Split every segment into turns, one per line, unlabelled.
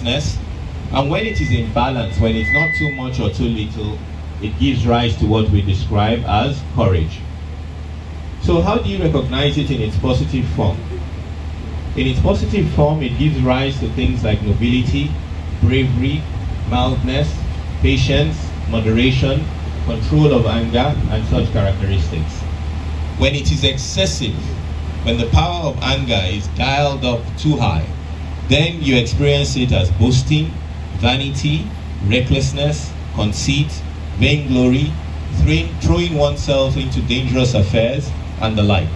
and when it is in balance, when it's not too much or too little, it gives rise to what we describe as courage. So how do you recognize it in its positive form? In its positive form, it gives rise to things like nobility, bravery, mildness, patience, moderation, control of anger, and such characteristics. When it is excessive, when the power of anger is dialed up too high, then you experience it as boasting, vanity, recklessness, conceit, vainglory, throwing oneself into dangerous affairs, and the like.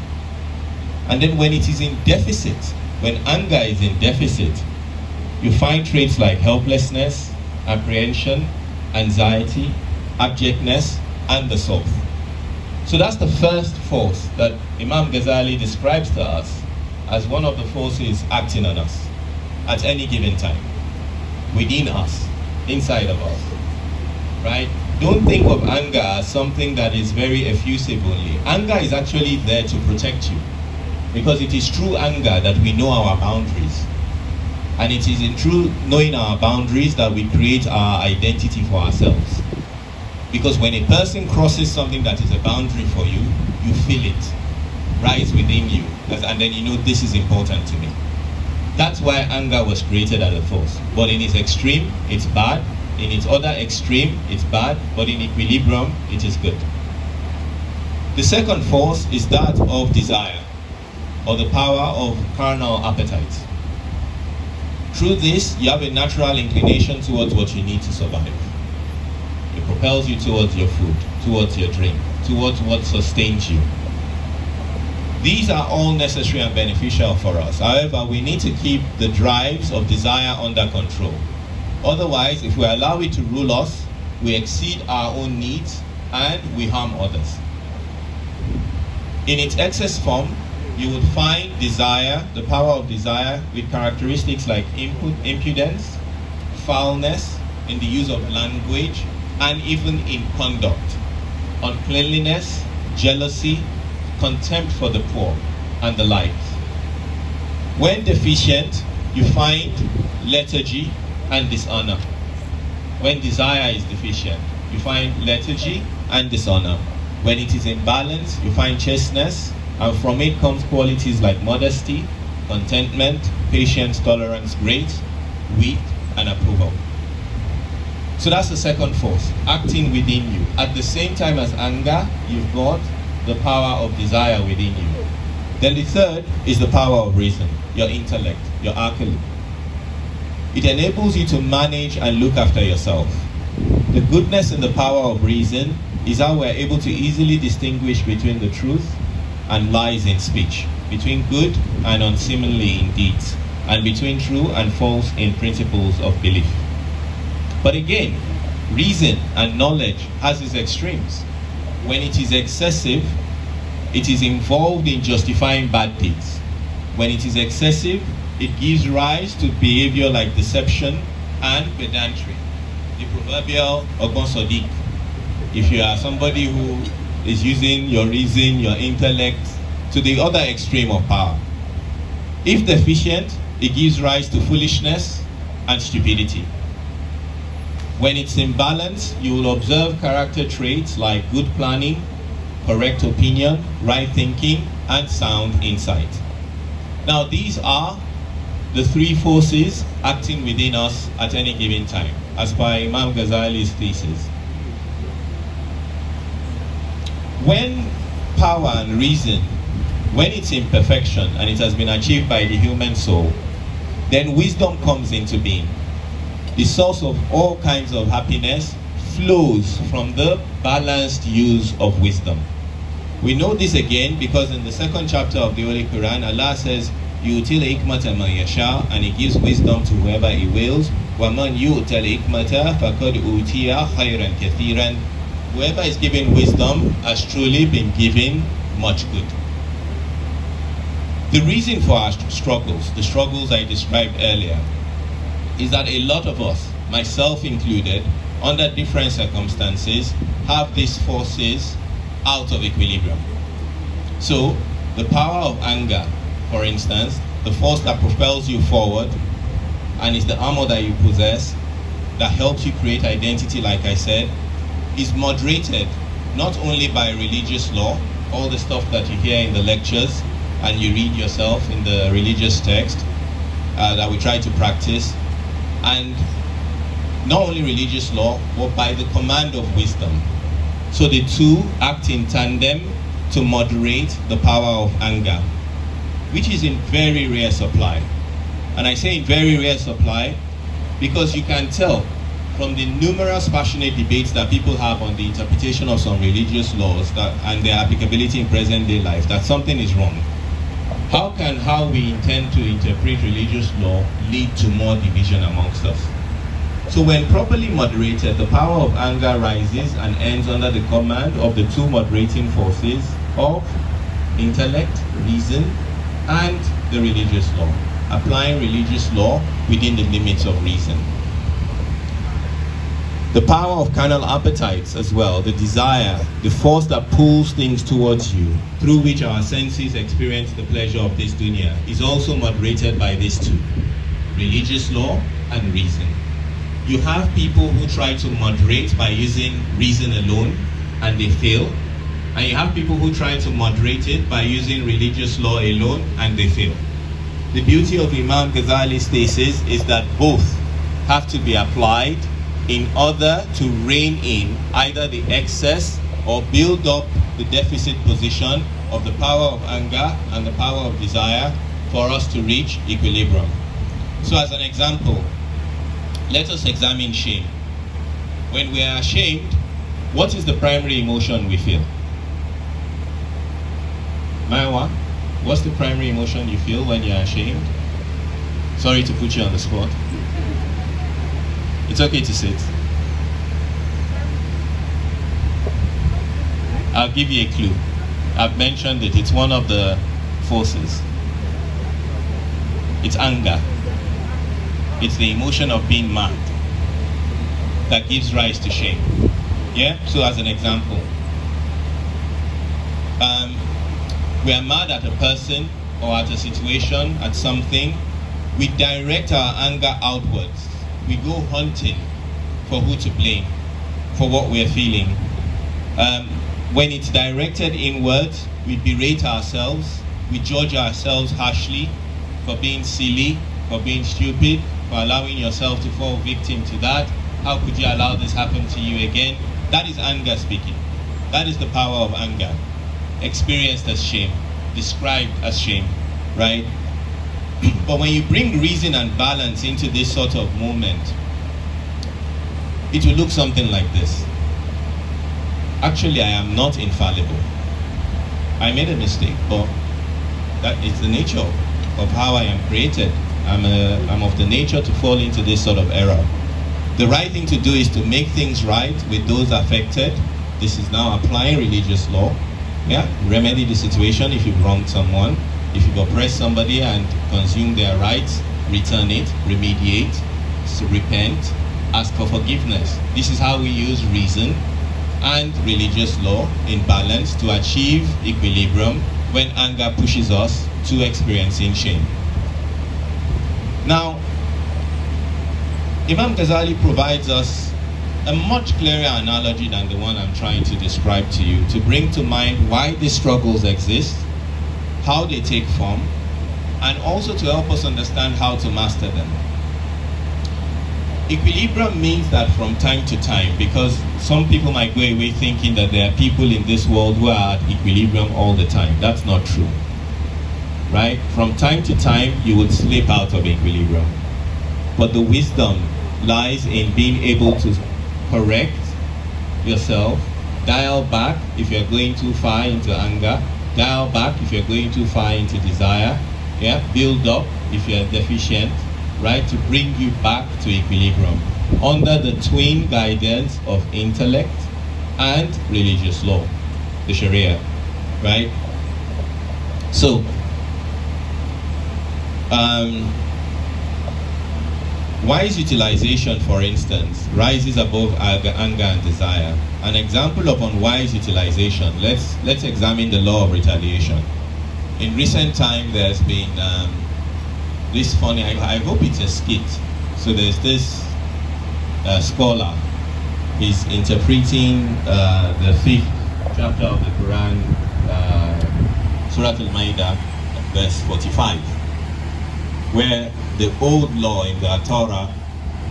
And then when it is in deficit, when anger is in deficit, you find traits like helplessness, apprehension, anxiety, abjectness, and the sloth. So that's the first force that Imam Ghazali describes to us as one of the forces acting on us at any given time, within us, inside of us, right? Don't think of anger as something that is very effusive only. Anger is actually there to protect you, because it is through anger that we know our boundaries. And it is in true knowing our boundaries that we create our identity for ourselves. Because when a person crosses something that is a boundary for you, you feel it rise within you, and then you know this is important to me. That's why anger was created as a force. But in its extreme, it's bad. In its other extreme, it's bad. But in equilibrium, it is good. The second force is that of desire, or the power of carnal appetite. Through this, you have a natural inclination towards what you need to survive. It propels you towards your food, towards your drink, towards what sustains you. These are all necessary and beneficial for us. However, we need to keep the drives of desire under control. Otherwise, if we allow it to rule us, we exceed our own needs and we harm others. In its excess form, you would find desire, the power of desire, with characteristics like impudence, foulness in the use of language, and even in conduct, uncleanliness, jealousy, contempt for the poor, and the like. When deficient, you find lethargy and dishonor. When desire is deficient, you find lethargy and dishonor. When it is in balance, you find chasteness, and from it comes qualities like modesty, contentment, patience, tolerance, grace, wit, and approval. So that's the second force, acting within you. At the same time as anger, you've got the power of desire within you. Then the third is the power of reason, your intellect, your akil. It enables you to manage and look after yourself. The goodness and the power of reason is how we're able to easily distinguish between the truth and lies in speech, between good and unseemly in deeds, and between true and false in principles of belief. But again, reason and knowledge has its extremes. When it is excessive, it is involved in justifying bad deeds. When it is excessive, it gives rise to behavior like deception and pedantry. The proverbial Ogbon Sadiq. If you are somebody who is using your reason, your intellect, to the other extreme of power. If deficient, it gives rise to foolishness and stupidity. When it's in balance, you will observe character traits like good planning, correct opinion, right thinking, and sound insight. Now, these are the three forces acting within us at any given time, as per Imam Ghazali's thesis. When power and reason, when it's in perfection and it has been achieved by the human soul, then wisdom comes into being. The source of all kinds of happiness flows from the balanced use of wisdom. We know this again because in the second chapter of the Holy Quran, Allah says, يُؤْتِي الْحِكْمَةَ مَنْ يَشَاءُ, and He gives wisdom to whoever He wills. وَمَنْ يُؤْتَ الْحِكْمَةَ فَقَدْ أُوتِيَ خَيْرًا كَثِيرًا. Whoever is given wisdom has truly been given much good. The reason for our struggles, the struggles I described earlier, is that a lot of us, myself included, under different circumstances, have these forces out of equilibrium. So, the power of anger, for instance, the force that propels you forward, and it's the armor that you possess that helps you create identity, like I said, is moderated not only by religious law, all the stuff that you hear in the lectures and you read yourself in the religious text that we try to practice, and not only religious law, but by the command of wisdom. So the two act in tandem to moderate the power of anger, which is in very rare supply. And I say in very rare supply because you can tell from the numerous passionate debates that people have on the interpretation of some religious laws and their applicability in present day life that something is wrong. How can how we intend to interpret religious law lead to more division amongst us? So when properly moderated, the power of anger rises and ends under the command of the two moderating forces of intellect, reason, and the religious law, applying religious law within the limits of reason. The power of carnal appetites as well, the desire, the force that pulls things towards you, through which our senses experience the pleasure of this dunya, is also moderated by these two, religious law and reason. You have people who try to moderate by using reason alone and they fail. And you have people who try to moderate it by using religious law alone and they fail. The beauty of Imam Ghazali's thesis is that both have to be applied in order to rein in either the excess or build up the deficit position of the power of anger and the power of desire for us to reach equilibrium. So as an example, let us examine shame. When we are ashamed, what is the primary emotion we feel? Maiwa, what's the primary emotion you feel when you're ashamed? Sorry to put you on the spot. It's okay to sit. I'll give you a clue. I've mentioned it. It's one of the forces. It's anger. It's the emotion of being mad that gives rise to shame. Yeah? So as an example, we are mad at a person or at a situation, at something. We direct our anger outwards. We go hunting for who to blame for what we're feeling. When it's directed inwards, we berate ourselves. We judge ourselves harshly for being silly, for being stupid, for allowing yourself to fall victim to that. How could you allow this happen to you again? That is anger speaking. That is the power of anger, experienced as shame, described as shame, right? But when you bring reason and balance into this sort of moment, it will look something like this. Actually, I am not infallible. I made a mistake, but that is the nature of how I am created. I'm of the nature to fall into this sort of error. The right thing to do is to make things right with those affected. This is now applying religious law. Yeah, remedy the situation if you've wronged someone. If you've oppressed somebody and consumed their rights, return it, remediate, repent, ask for forgiveness. This is how we use reason and religious law in balance to achieve equilibrium when anger pushes us to experiencing shame. Now, Imam Ghazali provides us a much clearer analogy than the one I'm trying to describe to you, to bring to mind why these struggles exist, how they take form, and also to help us understand how to master them. Equilibrium means that from time to time, because some people might go away thinking that there are people in this world who are at equilibrium all the time. That's not true, right? From time to time, you would slip out of equilibrium. But the wisdom lies in being able to correct yourself, dial back if you're going too far into anger, dial back if you're going too far into desire, yeah, build up if you're deficient, right, to bring you back to equilibrium under the twin guidance of intellect and religious law, the Sharia, right? So, wise utilization, for instance, rises above anger and desire. An example of unwise utilization, let's examine the law of retaliation. In recent time, there's been this funny, I hope it's a skit, So there's this scholar. He's interpreting the 5th chapter of the Quran, Surah Al-Ma'idah, verse 45, where the old law in the Torah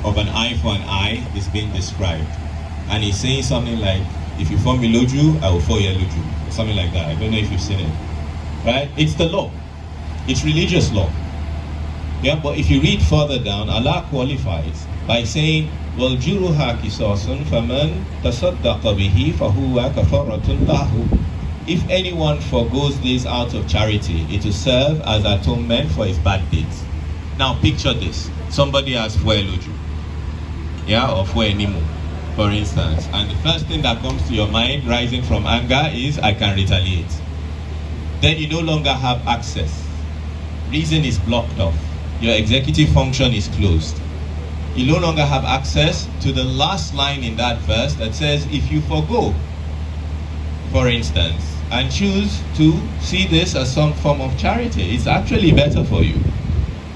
of an eye for an eye is being described. And he's saying something like, if you fall me loju, I will fall your loju. Or something like that. I don't know if you've seen it. Right? It's the law. It's religious law. Yeah, but if you read further down, Allah qualifies by saying, وَالْجُرُهَا كِسَاسٌ فَمَنْ تَصَدَّقَ بِهِ فَهُوَ كَفَارَةٌ لَهُ. If anyone forgoes this out of charity, it will serve as atonement for his bad deeds. Now picture this. Somebody has fueluju, yeah, or fuenimu, for instance, and the first thing that comes to your mind rising from anger is, I can retaliate. Then you no longer have access. Reason is blocked off. Your executive function is closed. You no longer have access to the last line in that verse that says, if you forgo, for instance, and choose to see this as some form of charity, it's actually better for you.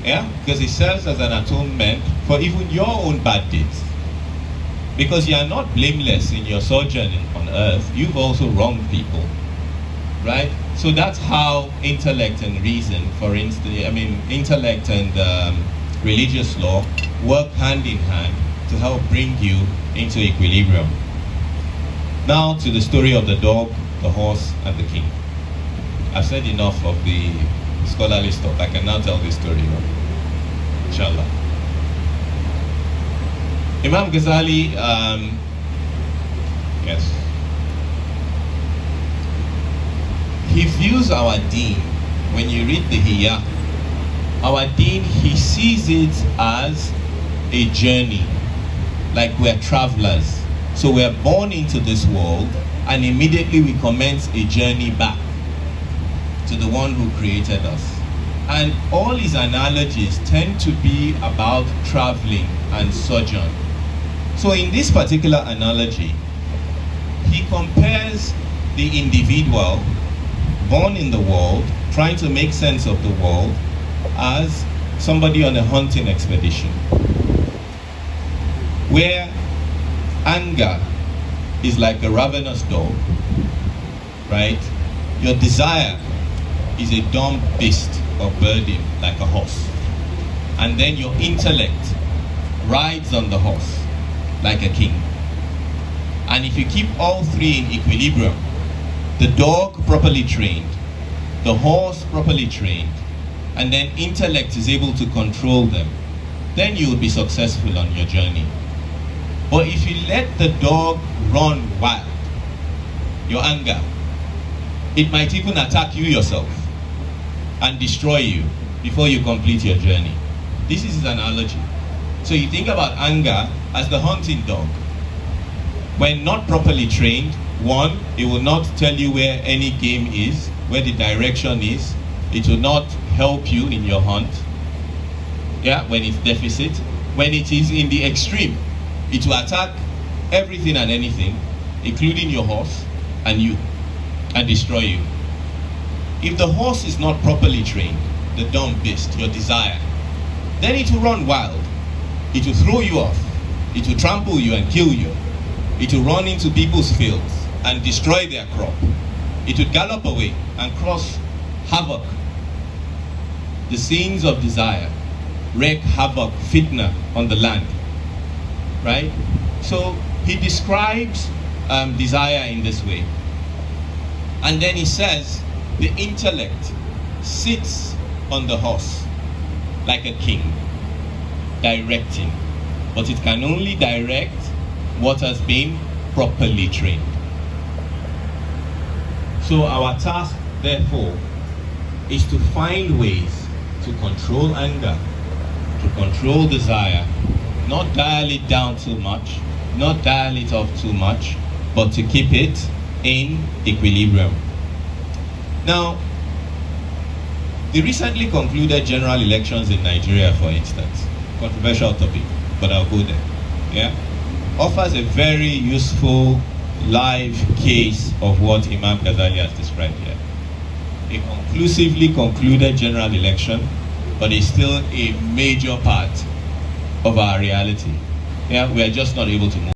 Yeah? Because it serves as an atonement for even your own bad deeds. Because you are not blameless in your sojourn on earth, you've also wronged people. Right? So that's how intellect and reason, for instance, intellect and religious law work hand in hand to help bring you into equilibrium. Now to the story of the dog, the horse, and the king. I've said enough of the scholarly stuff. I can now tell this story, inshallah. Imam Ghazali, yes, he views our deen, when you read the Hiyya, our deen, he sees it as a journey, like we're travelers. So we're born into this world, and immediately we commence a journey back to the one who created us. And all his analogies tend to be about traveling and sojourn. So in this particular analogy, he compares the individual born in the world, trying to make sense of the world, as somebody on a hunting expedition, where anger is like a ravenous dog, right? Your desire is a dumb beast or burden, like a horse. And then your intellect rides on the horse, like a king. And if you keep all three in equilibrium, the dog properly trained, the horse properly trained, and then intellect is able to control them, then you will be successful on your journey. But if you let the dog run wild, your anger, it might even attack you yourself and destroy you before you complete your journey. This is his analogy. So you think about anger as the hunting dog. When not properly trained, one, it will not tell you where any game is, where the direction is. It will not help you in your hunt. Yeah, when it's deficit. When it is in the extreme, it will attack everything and anything, including your horse and you, and destroy you. If the horse is not properly trained, the dumb beast, your desire, then it will run wild. It will throw you off. It will trample you and kill you. It will run into people's fields and destroy their crop. It will gallop away and cause havoc. The scenes of desire wreak havoc, fitna on the land. Right? So he describes desire in this way. And then he says the intellect sits on the horse like a king, directing. But it can only direct what has been properly trained. So our task, therefore, is to find ways to control anger, to control desire, not dial it down too much, not dial it up too much, but to keep it in equilibrium. Now, the recently concluded general elections in Nigeria, for instance, controversial topic, but I'll go there, yeah, offers a very useful live case of what Imam Ghazali has described here. A conclusively concluded general election, but is still a major part
of our reality. Yeah, we are just not able to move.